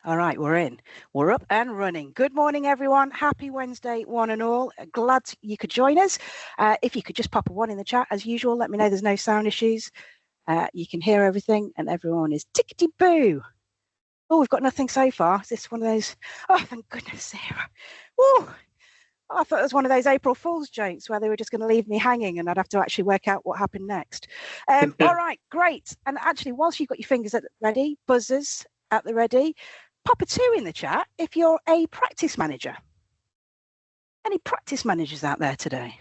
All right, we're in. We're up and running. Good morning, everyone. Happy Wednesday, one and all. Glad you could join us. If you could just pop a one in the chat, as usual, let me know there's no sound issues. You can hear everything and everyone is tickety-boo. Oh, we've got nothing so far. Is this one of those? Oh, thank goodness, Sarah. Woo! I thought it was one of those April Fool's jokes where they were just going to leave me hanging and I'd have to actually work out what happened next. All right, great. And actually, whilst you've got your fingers at the ready, buzzers at the ready, pop a 2 in the chat if you're a practice manager. Any practice managers out there today?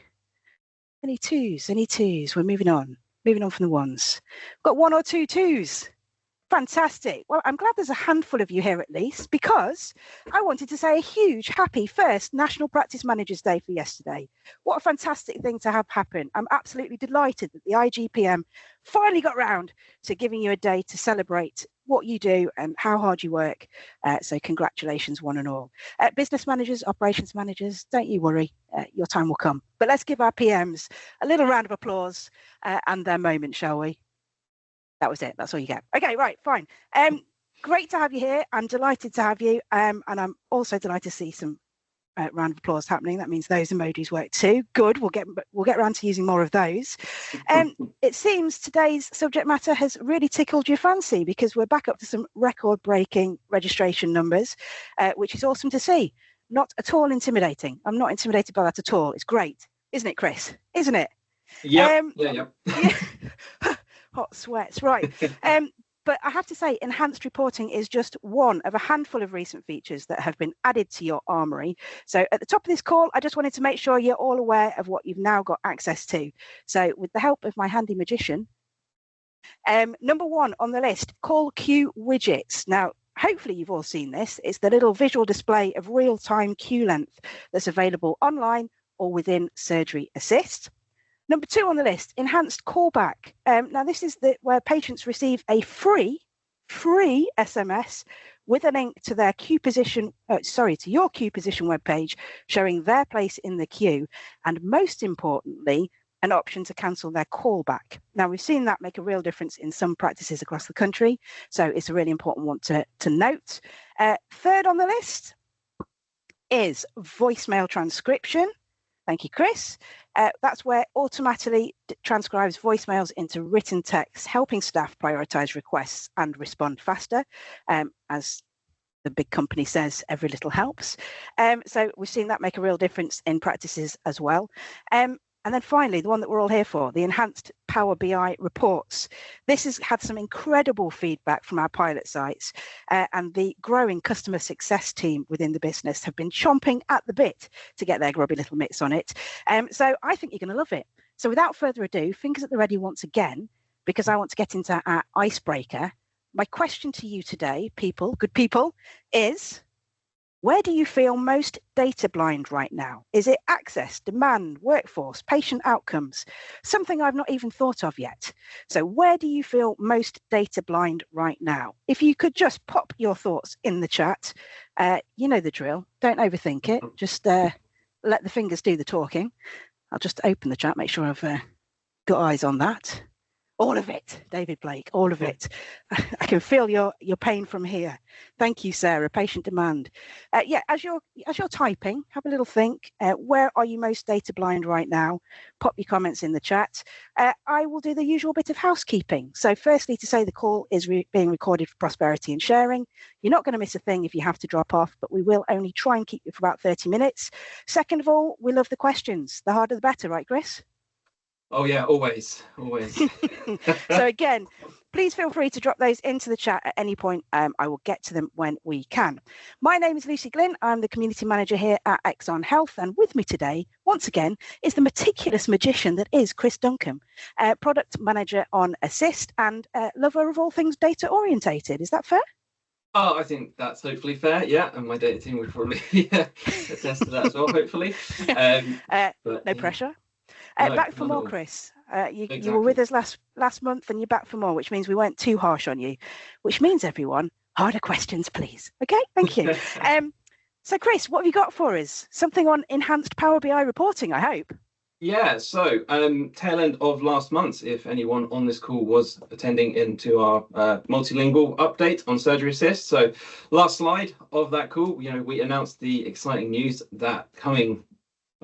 Any twos? Any twos? We're moving on from the ones. We've got 1 or 2 twos. Fantastic. Well, I'm glad there's a handful of you here at least, because I wanted to say a huge happy first National Practice Managers Day for yesterday. What a fantastic thing to have happen. I'm absolutely delighted that the IGPM finally got round to giving you a day to celebrate what you do and how hard you work. So congratulations, one and all. Business managers, operations managers, don't you worry, your time will come. But let's give our PMs a little round of applause and their moment, shall we? That was it. That's all you get. Okay, right, fine. Great to have you here. I'm delighted to have you. And I'm also delighted to see some round of applause happening. That means those emojis work too. Good. We'll get around to using more of those. It seems today's subject matter has really tickled your fancy because we're back up to some record-breaking registration numbers, which is awesome to see. Not at all intimidating. I'm not intimidated by that at all. It's great, isn't it, Chris? Isn't it? Yeah. Yeah. Hot sweats, right. But I have to say, enhanced reporting is just one of a handful of recent features that have been added to your armory. So at the top of this call, I just wanted to make sure you're all aware of what you've now got access to. So with the help of my handy magician, number 1 on the list, call queue widgets. Now, hopefully you've all seen this. It's the little visual display of real-time queue length that's available online or within Surgery Assist. Number 2 on the list, enhanced callback. Now, this is where patients receive a free SMS with a link to their queue position, to your queue position webpage, showing their place in the queue, and most importantly, an option to cancel their callback. Now, we've seen that make a real difference in some practices across the country, so it's a really important one to note. 3rd on the list is voicemail transcription. Thank you, Chris. That's where automatically transcribes voicemails into written text, helping staff prioritize requests and respond faster. As the big company says, every little helps. So we've seen that make a real difference in practices as well. And then finally, the one that we're all here for, the enhanced Power BI reports. This has had some incredible feedback from our pilot sites, and the growing customer success team within the business have been chomping at the bit to get their grubby little mitts on it. So I think you're going to love it. So without further ado, fingers at the ready once again, because I want to get into our icebreaker. My question to you today, good people, is: where do you feel most data blind right now? Is it access, demand, workforce, patient outcomes? Something I've not even thought of yet. So where do you feel most data blind right now? If you could just pop your thoughts in the chat, you know the drill. Don't overthink it. Just let the fingers do the talking. I'll just open the chat, make sure I've got eyes on that. All of it, David Blake, all of it. I can feel your pain from here. Thank you, Sarah. Patient demand. Yeah, as you're typing, have a little think. Where are you most data blind right now? Pop your comments in the chat. I will do the usual bit of housekeeping. So firstly, to say the call is being recorded for prosperity and sharing. You're not going to miss a thing if you have to drop off, but we will only try and keep you for about 30 minutes. Second of all, we love the questions. The harder the better, right, Chris? Oh yeah, always. So again, please feel free to drop those into the chat at any point. I will get to them when we can. My name is Lucy Glynn. I'm the community manager here at Exon Health, and with me today, once again, is the meticulous magician that is Chris Duncan, product manager on Assist and lover of all things data orientated. Is that fair? Oh, I think that's hopefully fair, yeah, and my data team would probably attest to that as well, hopefully. No pressure. Back for more, Chris. You were with us last month and you're back for more, which means we weren't too harsh on you, which means, everyone, harder questions, please. Okay, thank you. So, Chris, what have you got for us? Something on enhanced Power BI reporting, I hope. Yeah, so tail end of last month, if anyone on this call was attending into our multilingual update on Surgery Assist. So last slide of that call, we announced the exciting news that coming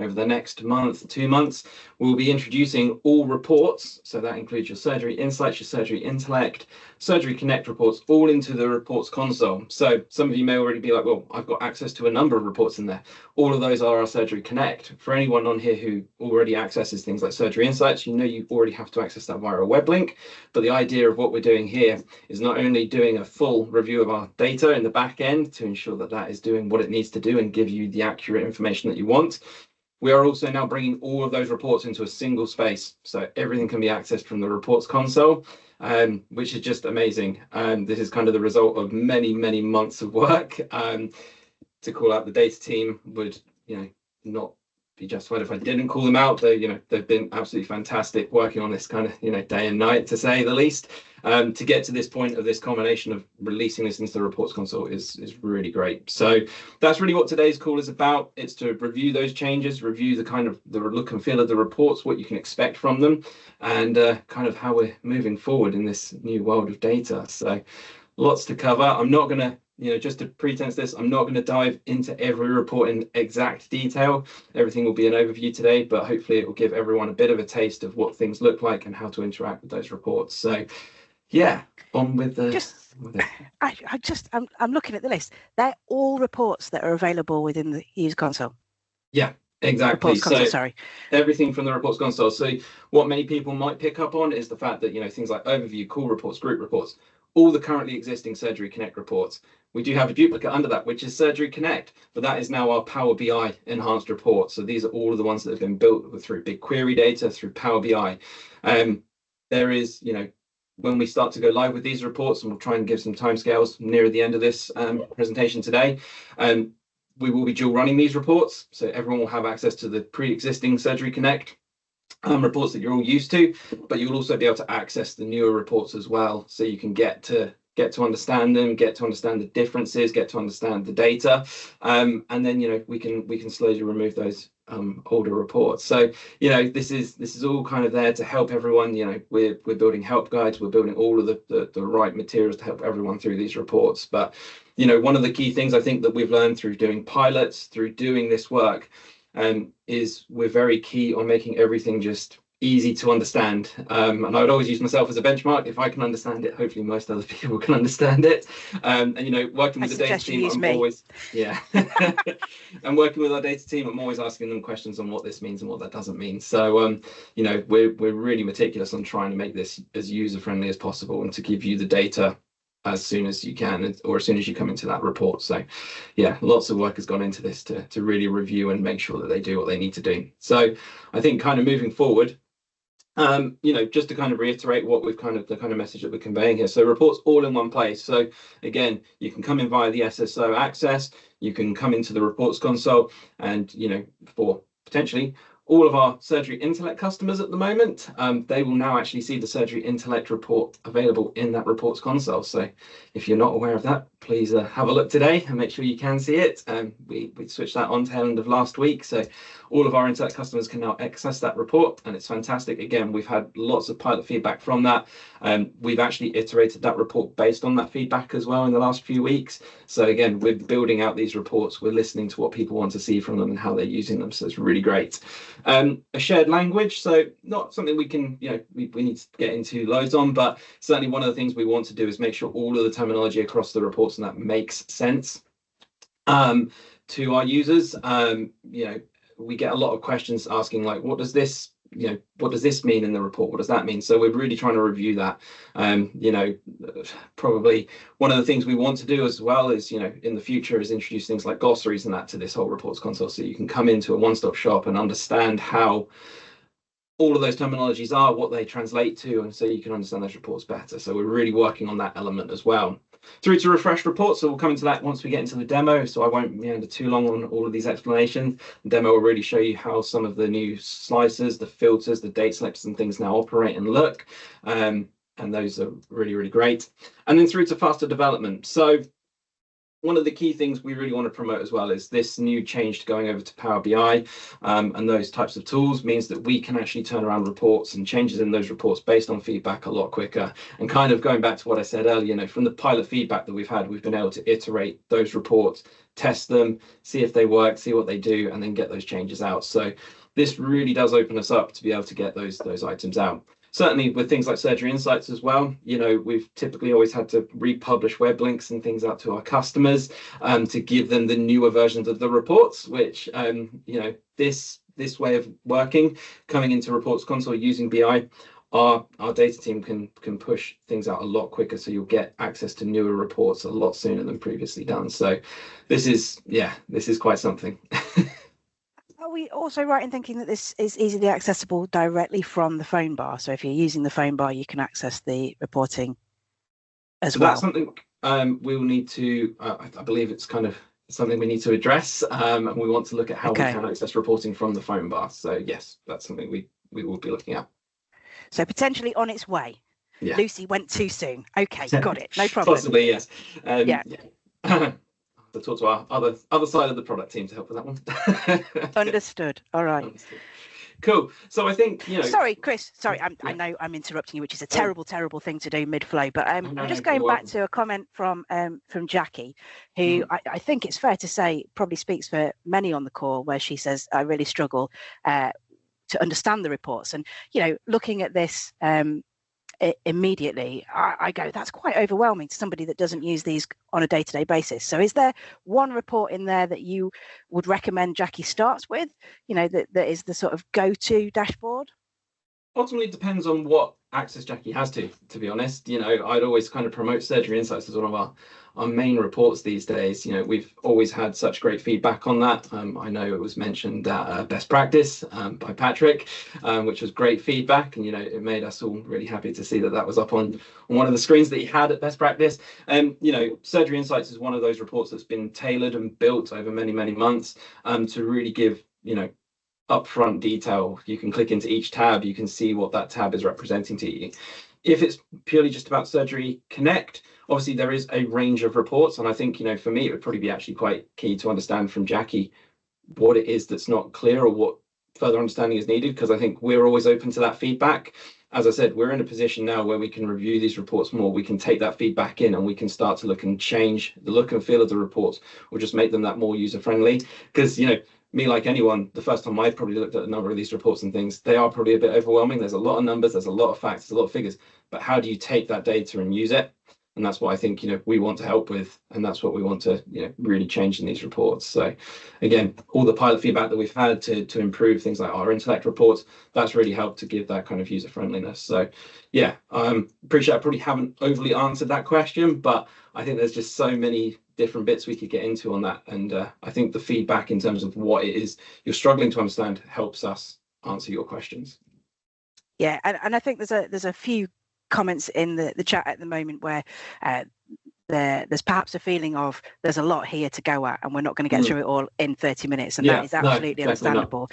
over the next month, 2 months, we'll be introducing all reports. So that includes your Surgery Insights, your Surgery Intellect, Surgery Connect reports, all into the reports console. So some of you may already be like, well, I've got access to a number of reports in there. All of those are our Surgery Connect. For anyone on here who already accesses things like Surgery Insights, you already have to access that via a web link. But the idea of what we're doing here is not only doing a full review of our data in the back end to ensure that that is doing what it needs to do and give you the accurate information that you want. We are also now bringing all of those reports into a single space. So everything can be accessed from the reports console, which is just amazing. This is kind of the result of many, many months of work. To call out the data team would, not be justified if I didn't call them out. They've been absolutely fantastic working on this kind of, day and night, to say the least. To get to this point of this combination of releasing this into the reports console is really great. So that's really what today's call is about. It's to review those changes, review the kind of the look and feel of the reports, what you can expect from them, and kind of how we're moving forward in this new world of data. So lots to cover. I'm not going to, just to pretense this, I'm not going to dive into every report in exact detail. Everything will be an overview today, but hopefully it will give everyone a bit of a taste of what things look like and how to interact with those reports. So yeah, on with the. I'm looking at the list. They're all reports that are available within the user console. Yeah, exactly. Reports console, sorry. Everything from the reports console. So what many people might pick up on is the fact that, things like overview, call reports, group reports, all the currently existing Surgery Connect reports. We do have a duplicate under that, which is Surgery Connect, but that is now our Power BI enhanced report. So these are all of the ones that have been built through BigQuery data, through Power BI. There is, when we start to go live with these reports, and we'll try and give some timescales near the end of this presentation today, we will be dual running these reports. So everyone will have access to the pre-existing Surgery Connect reports that you're all used to, but you'll also be able to access the newer reports as well. So you can get to understand them, get to understand the differences, get to understand the data, and then we can slowly remove those older reports. So this is all kind of there to help everyone. We're building help guides, we're building all of the right materials to help everyone through these reports. But one of the key things I think that we've learned through doing pilots, through doing this work, is we're very key on making everything just easy to understand, and I would always use myself as a benchmark. If I can understand it, hopefully most other people can understand it. And working with the data team, I'm always and working with our data team, I'm always asking them questions on what this means and what that doesn't mean. So we're really meticulous on trying to make this as user friendly as possible and to give you the data as soon as you can, or as soon as you come into that report. So yeah, lots of work has gone into this to really review and make sure that they do what they need to do. So I think kind of moving forward, just to kind of reiterate what we've the kind of message that we're conveying here. So reports all in one place. So again, you can come in via the SSO access, you can come into the reports console, and for potentially all of our Surgery Intellect customers at the moment, they will now actually see the Surgery Intellect report available in that reports console. So if you're not aware of that, please have a look today and make sure you can see it. We switched that on tail end of last week. So all of our Intellect customers can now access that report, and it's fantastic. Again, we've had lots of pilot feedback from that. We've actually iterated that report based on that feedback as well in the last few weeks. So again, we're building out these reports, we're listening to what people want to see from them and how they're using them. So it's really great. A shared language, so not something we can, we need to get into loads on, but certainly one of the things we want to do is make sure all of the terminology across the reports and that makes sense to our users. We get a lot of questions asking like, what does this mean in the report? What does that mean? So we're really trying to review that. Probably one of the things we want to do as well is, in the future, is introduce things like glossaries and that to this whole reports console, so you can come into a one-stop shop and understand how all of those terminologies are, what they translate to, and so you can understand those reports better. So we're really working on that element as well. Through to refreshed reports, so we'll come into that once we get into the demo, so I won't meander too long on all of these explanations. The demo will really show you how some of the new slicers, the filters, the date selectors and things now operate and look, and those are really, really great. And then through to faster development. So one of the key things we really want to promote as well is this new change to going over to Power BI, and those types of tools means that we can actually turn around reports and changes in those reports based on feedback a lot quicker. And kind of going back to what I said earlier, you know, from the pilot feedback that we've had, we've been able to iterate those reports, test them, see if they work, see what they do, and then get those changes out. So this really does open us up to be able to get those items out. Certainly with things like Surgery Insights as well, you know, we've typically always had to republish web links and things out to our customers to give them the newer versions of the reports, which, you know, this way of working, coming into Reports Console using BI, our data team can push things out a lot quicker. So you'll get access to newer reports a lot sooner than previously done. So this is quite something. Are we also right in thinking that this is easily accessible directly from the phone bar? So if you're using the phone bar, you can access the reporting as well. That's something we'll need to, I believe it's kind of something we need to address, and we want to look at how we can access reporting from the phone bar. So yes, that's something we will be looking at. So potentially on its way. Yeah. Lucy went too soon. Okay, got it. No problem. Possibly, yes. Yeah. To talk to our other side of the product team to help with that one. Understood. All right. Understood. Cool. So I think, you know. Sorry, Chris. Sorry, I know I'm interrupting you, which is a terrible thing to do mid-flow. But I'm just going back to a comment from Jackie, who I think it's fair to say probably speaks for many on the call, where she says, "I really struggle to understand the reports." And you know, looking at this immediately, I go, that's quite overwhelming to somebody that doesn't use these on a day-to-day basis. So is there one report in there that you would recommend Jackie starts with, you know, that is the sort of go-to dashboard? Ultimately, it depends on what access Jackie has to be honest. You know, I'd always kind of promote Surgery Insights as one of our main reports these days. You know, we've always had such great feedback on that. I know it was mentioned at Best Practice by Patrick, which was great feedback, and you know, it made us all really happy to see that was up on one of the screens that he had at Best Practice. You know, Surgery Insights is one of those reports that's been tailored and built over many months to really give, you know, upfront detail. You can click into each tab, you can see what that tab is representing to you. If it's purely just about Surgery Connect, obviously there is a range of reports, and I think, you know, for me it would probably be actually quite key to understand from Jackie what it is that's not clear or what further understanding is needed, because I think we're always open to that feedback. As I said, we're in a position now where we can review these reports more, we can take that feedback in, and we can start to look and change the look and feel of the reports, or just make them that more user friendly. Because, you know, me, like anyone, the first time I've probably looked at a number of these reports and things, they are probably a bit overwhelming. There's a lot of numbers, there's a lot of facts, there's a lot of figures, but how do you take that data and use it? And that's what I think, you know, we want to help with, and that's what we want to, you know, really change in these reports. So again, all the pilot feedback that we've had to improve things like our Intellect reports, that's really helped to give that kind of user friendliness. So yeah, appreciate I probably haven't overly answered that question, but I think there's just so many different bits we could get into on that. And I think the feedback in terms of what it is you're struggling to understand helps us answer your questions. Yeah, and I think there's a few comments in the chat at the moment where there's perhaps a feeling of there's a lot here to go at, and we're not going to get through it all in 30 minutes, and that is absolutely understandable.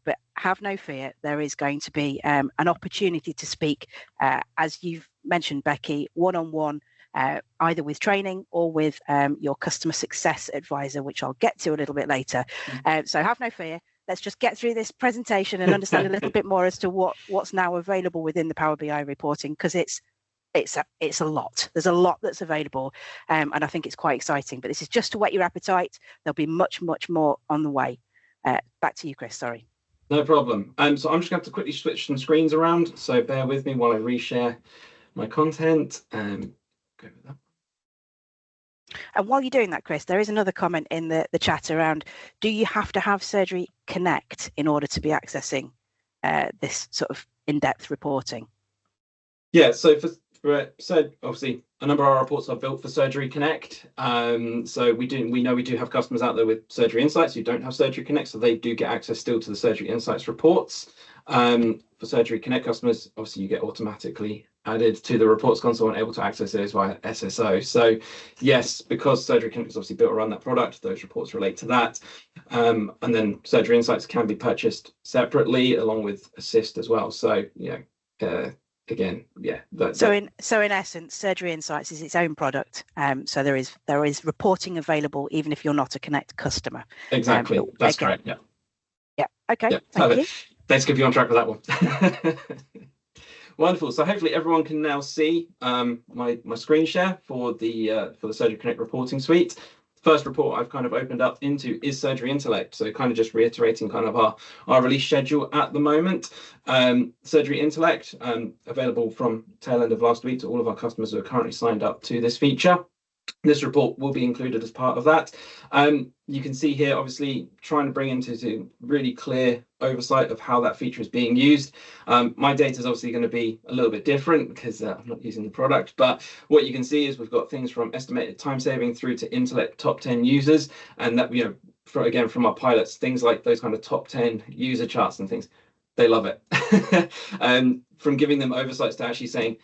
But have no fear, there is going to be an opportunity to speak, as you've mentioned, Becky, one-on-one, either with training or with your customer success advisor, which I'll get to a little bit later. So have no fear. Let's just get through this presentation and understand a little bit more as to what's now available within the Power BI reporting, because it's a lot. There's a lot that's available, and I think it's quite exciting. But this is just to whet your appetite. There'll be much more on the way. Back to you, Chris. Sorry. No problem. So I'm just going to have to quickly switch some screens around. So bear with me while I reshare my content. Go with that. And while you're doing that, Chris, there is another comment in the chat around, do you have to have Surgery Connect in order to be accessing this sort of in-depth reporting? Yeah, so obviously a number of our reports are built for Surgery Connect. So we know we do have customers out there with Surgery Insights who don't have Surgery Connect, so they do get access still to the Surgery Insights reports. For Surgery Connect customers, obviously you get automatically added to the reports console and able to access those via SSO. So yes, because Surgery Connect is obviously built around that product, those reports relate to that. And then Surgery Insights can be purchased separately along with Assist as well. So, you know, again, yeah. So in essence, Surgery Insights is its own product. So there is reporting available even if you're not a Connect customer. Exactly. That's correct. Yeah. Yeah. Okay. Yeah. Thank you. Thanks for keeping you on track with that one. Wonderful. So hopefully everyone can now see my screen share for the Surgery Connect reporting suite. First report I've kind of opened up into is Surgery Intellect. So kind of just reiterating kind of our release schedule at the moment. Surgery Intellect, available from tail end of last week to all of our customers who are currently signed up to this feature. This report will be included as part of that. You can see here, obviously, trying to bring into really clear oversight of how that feature is being used. My data is obviously going to be a little bit different because I'm not using the product, but what you can see is we've got things from estimated time saving through to Intellect top 10 users, and that, you know, again, from our pilots, things like those kind of top 10 user charts and things, they love it. And from giving them oversights to actually saying,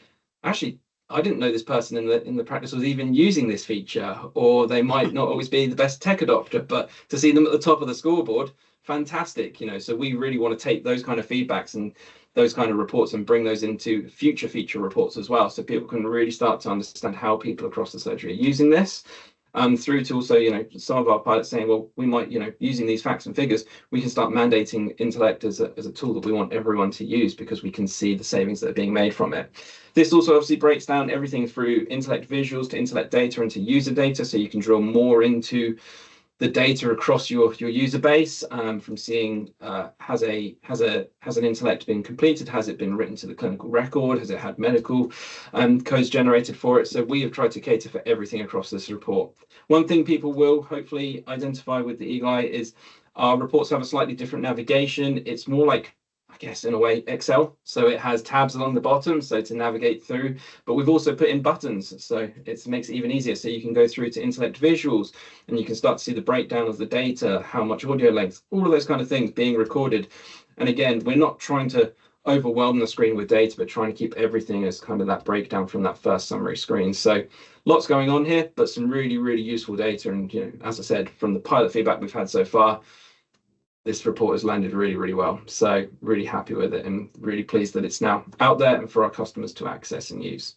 actually, I didn't know this person in the practice was even using this feature, or they might not always be the best tech adopter, but to see them at the top of the scoreboard, fantastic, you know. So we really want to take those kind of feedbacks and those kind of reports and bring those into future feature reports as well, so people can really start to understand how people across the surgery are using this. Through to also, you know, some of our pilots saying, well, we might, you know, using these facts and figures, we can start mandating Intellect as a tool that we want everyone to use because we can see the savings that are being made from it. This also obviously breaks down everything through Intellect visuals to Intellect data and to user data, so you can drill more into the data across your user base, from seeing has an Intellect been completed, has it been written to the clinical record, has it had medical codes generated for it. So we have tried to cater for everything across this report. One thing people will hopefully identify with the Eagle Eye is our reports have a slightly different navigation. It's more like, I guess, in a way, Excel. So it has tabs along the bottom, so to navigate through, but we've also put in buttons, so it makes it even easier. So you can go through to Intellect visuals and you can start to see the breakdown of the data, how much audio length, all of those kind of things being recorded. And again, we're not trying to overwhelm the screen with data, but trying to keep everything as kind of that breakdown from that first summary screen. So lots going on here, but some really, really useful data. And, you know, as I said, from the pilot feedback we've had so far, this report has landed really, really well. So really happy with it and really pleased that it's now out there and for our customers to access and use.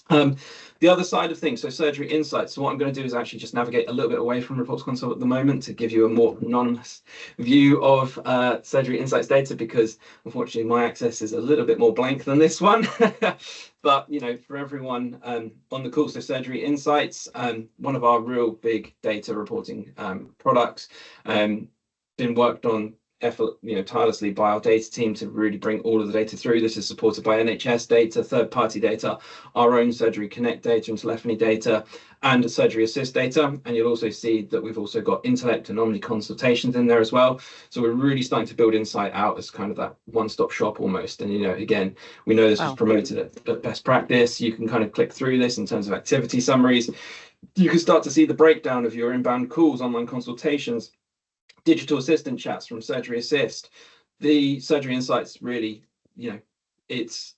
The other side of things, so Surgery Insights. So what I'm going to do is actually just navigate a little bit away from Reports Console at the moment to give you a more anonymous view of Surgery Insights data, because unfortunately my access is a little bit more blank than this one. But, you know, for everyone on the call, so Surgery Insights, one of our real big data reporting products, been worked on tirelessly by our data team to really bring all of the data through. This is supported by NHS data, third-party data, our own Surgery Connect data and telephony data, and Surgery Assist data. And you'll also see that we've also got Intellect and Omni consultations in there as well. So we're really starting to build Insight out as kind of that one-stop shop almost. And, you know, again, we know this was promoted at best practice. You can kind of click through this in terms of activity summaries. You can start to see the breakdown of your inbound calls, online consultations, digital assistant chats from Surgery Assist. The Surgery Insights really, you know, it's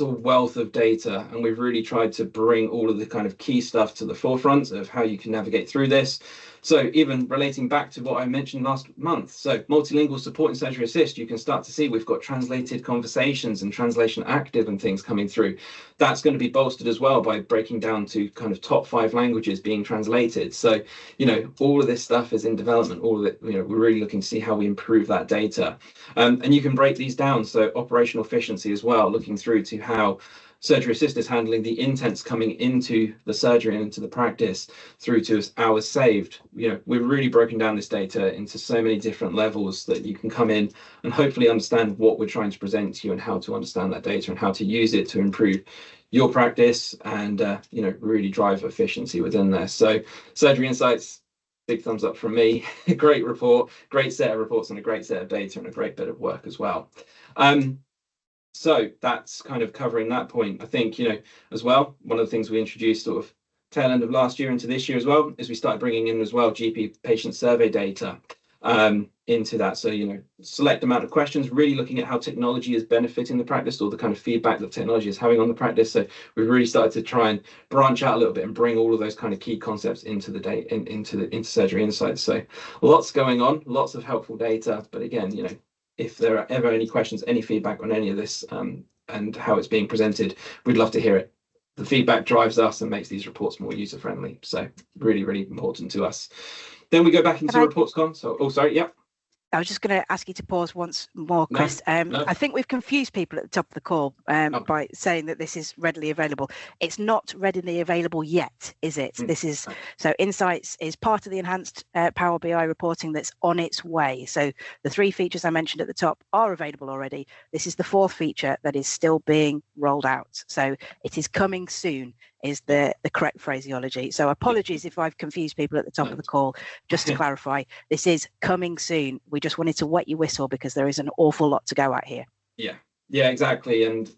a wealth of data, and we've really tried to bring all of the kind of key stuff to the forefront of how you can navigate through this. So even relating back to what I mentioned last month, so multilingual support in Surgery Assist, you can start to see we've got translated conversations and translation active and things coming through. That's going to be bolstered as well by breaking down to kind of top 5 languages being translated. So, you know, all of this stuff is in development. All of it, you know, we're really looking to see how we improve that data. And you can break these down. So operational efficiency as well, looking through to how Surgery Assist is handling the intents coming into the surgery and into the practice through to hours saved. You know, we've really broken down this data into so many different levels that you can come in and hopefully understand what we're trying to present to you and how to understand that data and how to use it to improve your practice and, you know, really drive efficiency within there. So Surgery Insights, big thumbs up from me. Great report, great set of reports and a great set of data and a great bit of work as well. So that's kind of covering that point. I think, you know, as well, one of the things we introduced sort of tail end of last year into this year as well is we started bringing in as well GP patient survey data into that. So, you know, select amount of questions, really looking at how technology is benefiting the practice or the kind of feedback that technology is having on the practice. So we've really started to try and branch out a little bit and bring all of those kind of key concepts into the data, into Surgery Insights. So lots going on, lots of helpful data. But again, you know, if there are ever any questions, any feedback on any of this, and how it's being presented, we'd love to hear it. The feedback drives us and makes these reports more user friendly. So really, really important to us. Then we go back into the reports console. Oh, sorry. Yeah. I was just going to ask you to pause once more, Chris. No. I think we've confused people at the top of the call by saying that this is readily available. It's not readily available yet, is it? This is so Insights is part of the enhanced Power BI reporting that's on its way. So the 3 features I mentioned at the top are available already. This is the 4th feature that is still being rolled out. So it is coming soon is the correct phraseology. So apologies if I've confused people at the top of the call. Just to clarify, this is coming soon. We just wanted to wet your whistle because there is an awful lot to go at here. Yeah, exactly. And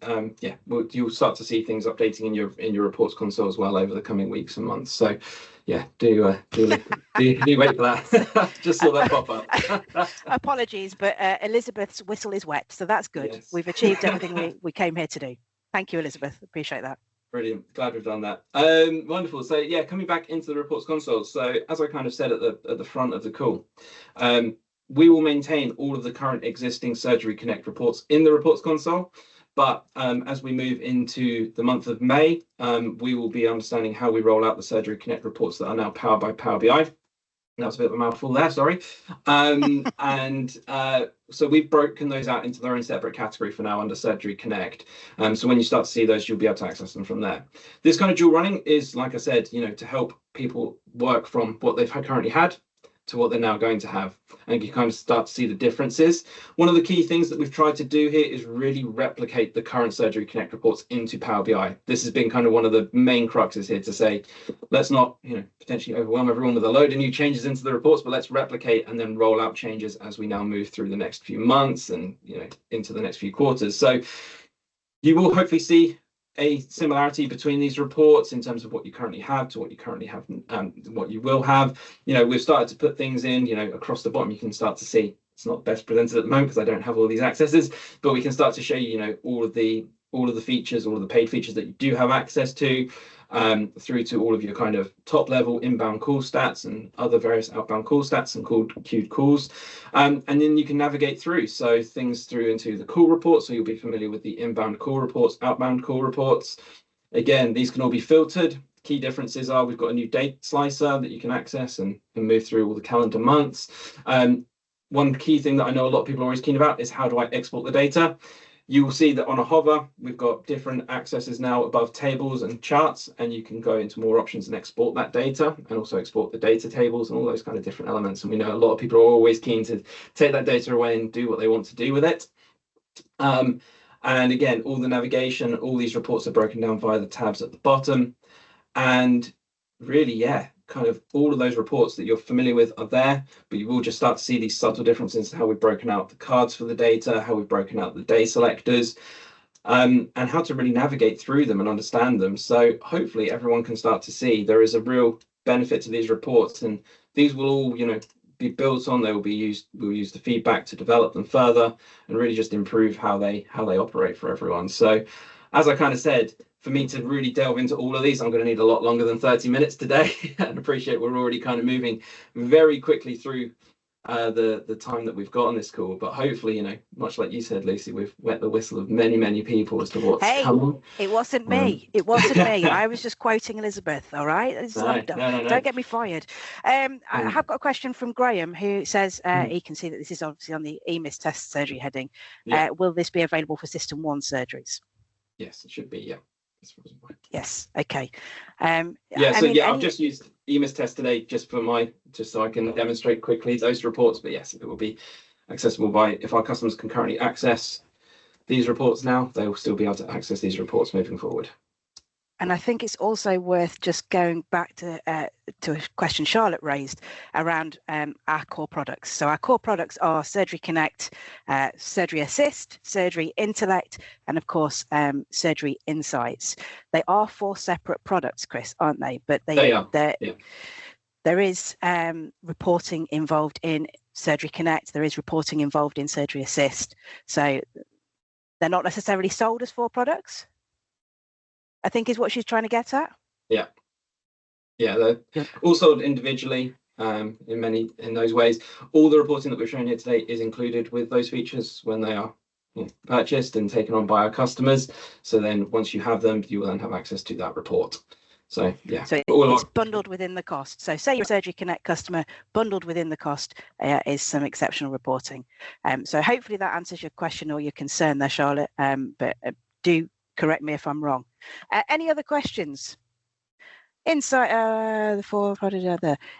you'll start to see things updating in your reports console as well over the coming weeks and months. So yeah, do wait for that. Just saw that pop up. Apologies, but Elizabeth's whistle is wet, so that's good. Yes. We've achieved everything we came here to do. Thank you, Elizabeth. Appreciate that. Brilliant. Glad we've done that. Wonderful. So yeah, coming back into the reports console. So as I kind of said at the front of the call, we will maintain all of the current existing Surgery Connect reports in the reports console. But as we move into the month of May, we will be understanding how we roll out the Surgery Connect reports that are now powered by Power BI. That was a bit of a mouthful there, sorry. So we've broken those out into their own separate category for now under Surgery Connect. So when you start to see those, you'll be able to access them from there. This kind of dual running is, like I said, to help people work from what they've currently had to what they're now going to have, and you kind of start to see the differences. One of the key things that we've tried to do here is really replicate the current Surgery Connect reports into Power BI. This has been kind of one of the main cruxes here to say, let's not potentially overwhelm everyone with a load of new changes into the reports, but let's replicate and then roll out changes as we now move through the next few months and into the next few quarters. So you will hopefully see a similarity between these reports in terms of what you currently have to what you currently have and what you will have. We've started to put things in, across the bottom. You can start to see, it's not best presented at the moment because I don't have all these accesses, but we can start to show you, all of the features, all of the paid features that you do have access to, through to all of your kind of top level inbound call stats and other various outbound call stats and queued calls. And then you can navigate through. So things through into the call report. So you'll be familiar with the inbound call reports, outbound call reports. Again, these can all be filtered. Key differences are we've got a new date slicer that you can access and move through all the calendar months. One key thing that I know a lot of people are always keen about is how do I export the data? You will see that on a hover, we've got different accesses now above tables and charts, and you can go into more options and export that data and also export the data tables and all those kind of different elements. And we know a lot of people are always keen to take that data away and do what they want to do with it. And again, all the navigation, all these reports are broken down via the tabs at the bottom. And really, yeah, kind of all of those reports that you're familiar with are there, but you will just start to see these subtle differences in how we've broken out the cards for the data, how we've broken out the day selectors, and how to really navigate through them and understand them. So hopefully everyone can start to see there is a real benefit to these reports, and these will all, be built on. They will be used. We'll use the feedback to develop them further and really just improve how they operate for everyone. So, as I kind of said, for me to really delve into all of these, I'm going to need a lot longer than 30 minutes today. And appreciate we're already kind of moving very quickly through the time that we've got on this call. But hopefully, much like you said, Lucy, we've wet the whistle of many people as to what's coming. It wasn't me. It wasn't me. I was just quoting Elizabeth. All right. No. Don't get me fired. I have got a question from Graham, who says he can see that this is obviously on the EMIS test surgery heading. Will this be available for System 1 surgeries? Yes, it should be. Yeah. Yes. Okay. I've just used EMIS test today just so I can demonstrate quickly those reports. But yes, it will be accessible if our customers can currently access these reports now, they will still be able to access these reports moving forward. And I think it's also worth just going back to a question Charlotte raised around our core products. So our core products are Surgery Connect, Surgery Assist, Surgery Intellect, and of course, Surgery Insights. They are 4 separate products, Chris, aren't they? But they are. Yeah. There is reporting involved in Surgery Connect. There is reporting involved in Surgery Assist. So they're not necessarily sold as 4 products, I think is what she's trying to get at. Yeah, they're all sold individually in those ways. All the reporting that we're showing here today is included with those features when they are purchased and taken on by our customers. So then once you have them, you will then have access to that report. So yeah, so it's bundled within the cost. So say you're a Surgery Connect customer, bundled within the cost is some exceptional reporting. So hopefully that answers your question or your concern there, Charlotte. But do correct me if I'm wrong. Any other questions? Insight, the four,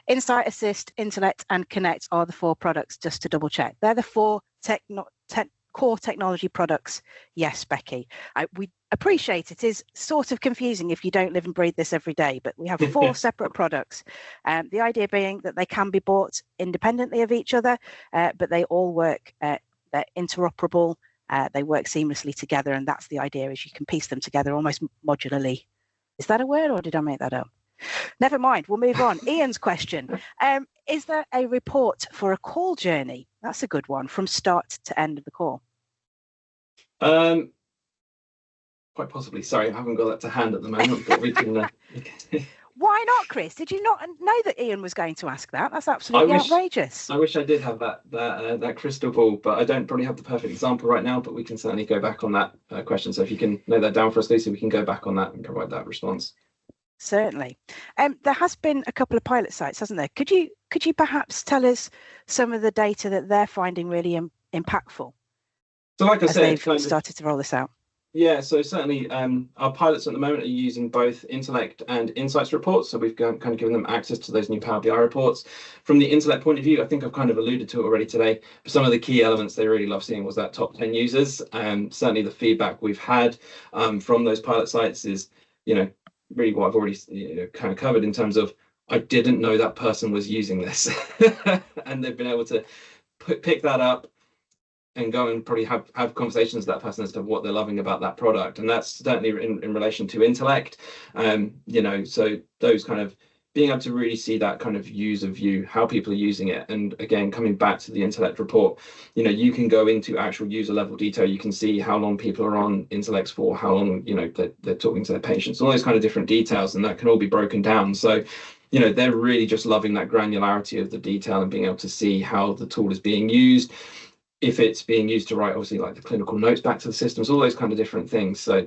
Insight, Assist, Intellect, and Connect are the 4 products, just to double check. They're the 4 core technology products. Yes, Becky. We appreciate it is sort of confusing if you don't live and breathe this every day, but we have 4 separate products. The idea being that they can be bought independently of each other, but they all work, they're interoperable, they work seamlessly together, and that's the idea, is you can piece them together almost modularly. Is that a word, or did I make that up? Never mind, we'll move on. Ian's question. Is there a report for a call journey? That's a good one, from start to end of the call. Quite possibly. Sorry, I haven't got that to hand at the moment, but we can... Why not, Chris? Did you not know that Ian was going to ask that? That's absolutely outrageous. I wish I did have that crystal ball, but I don't probably have the perfect example right now, but we can certainly go back on that question. So if you can note that down for us, Lucy, we can go back on that and provide that response. Certainly. There has been a couple of pilot sites, hasn't there? Could you perhaps tell us some of the data that they're finding really impactful? So like I said, they've started to roll this out. Yeah, so certainly our pilots at the moment are using both Intellect and Insights reports. So we've kind of given them access to those new Power BI reports. From the Intellect point of view, I think I've kind of alluded to it already today. But some of the key elements they really love seeing was that top 10 users. And certainly the feedback we've had from those pilot sites is, really what I've already kind of covered in terms of, I didn't know that person was using this. And they've been able to pick that up and go and probably have conversations with that person as to what they're loving about that product. And that's certainly in relation to Intellect. So those kind of being able to really see that kind of user view, how people are using it. And again, coming back to the Intellect report, you can go into actual user level detail. You can see how long people are on Intellect for, how long, they're talking to their patients, all those kind of different details, and that can all be broken down. So, they're really just loving that granularity of the detail and being able to see how the tool is being used. If it's being used to write, obviously, like the clinical notes back to the systems, all those kind of different things. So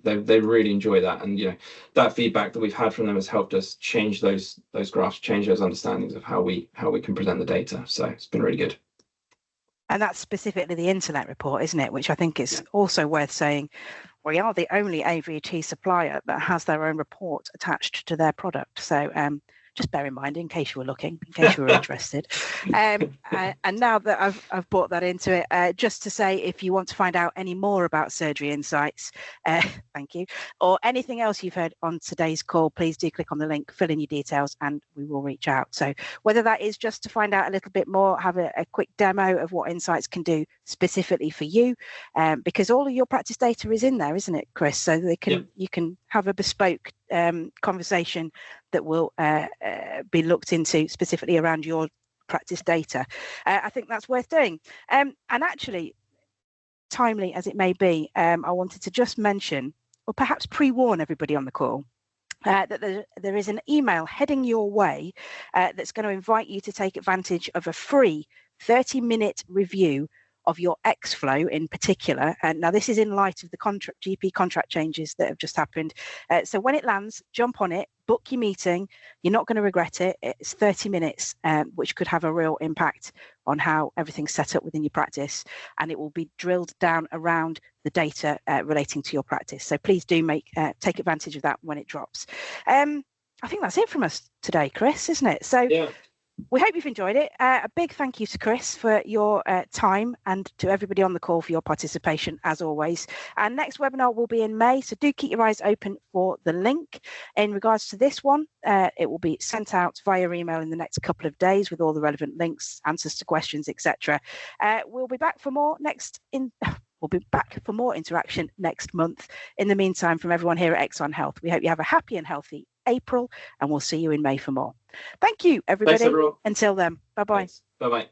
they really enjoy that, and that feedback that we've had from them has helped us change those graphs, change those understandings of how we can present the data. So it's been really good. And that's specifically the Intellect report, isn't it? Which I think is also worth saying. We are the only AVT supplier that has their own report attached to their product. So just bear in mind, in case you were looking, in case you were interested. And now that I've brought that into it, just to say, if you want to find out any more about Surgery Insights, thank you, or anything else you've heard on today's call, please do click on the link, fill in your details, and we will reach out. So whether that is just to find out a little bit more, have a quick demo of what Insights can do specifically for you, because all of your practice data is in there, isn't it, Chris? So they can you can have a bespoke conversation that will be looked into specifically around your practice data. I think that's worth doing. And actually, timely as it may be, I wanted to just mention, or perhaps pre-warn everybody on the call, that there is an email heading your way that's going to invite you to take advantage of a free 30-minute review of your X-Flow in particular. And now this is in light of the GP contract changes that have just happened. So when it lands, jump on it, book your meeting. You're not going to regret it. It's 30 minutes, which could have a real impact on how everything's set up within your practice. And it will be drilled down around the data relating to your practice. So please do take advantage of that when it drops. I think that's it from us today, Chris, isn't it? So yeah. We hope you've enjoyed it. A big thank you to Chris for your time, and to everybody on the call for your participation, as always. Our next webinar will be in May, so do keep your eyes open for the link. In regards to this one, it will be sent out via email in the next couple of days with all the relevant links, answers to questions, etc. We'll be back for more interaction next month. In the meantime, from everyone here at Exon Health, we hope you have a happy and healthy April, and we'll see you in May for more. Thank you, everybody. Thanks, everyone. Until then, bye-bye. Bye-bye.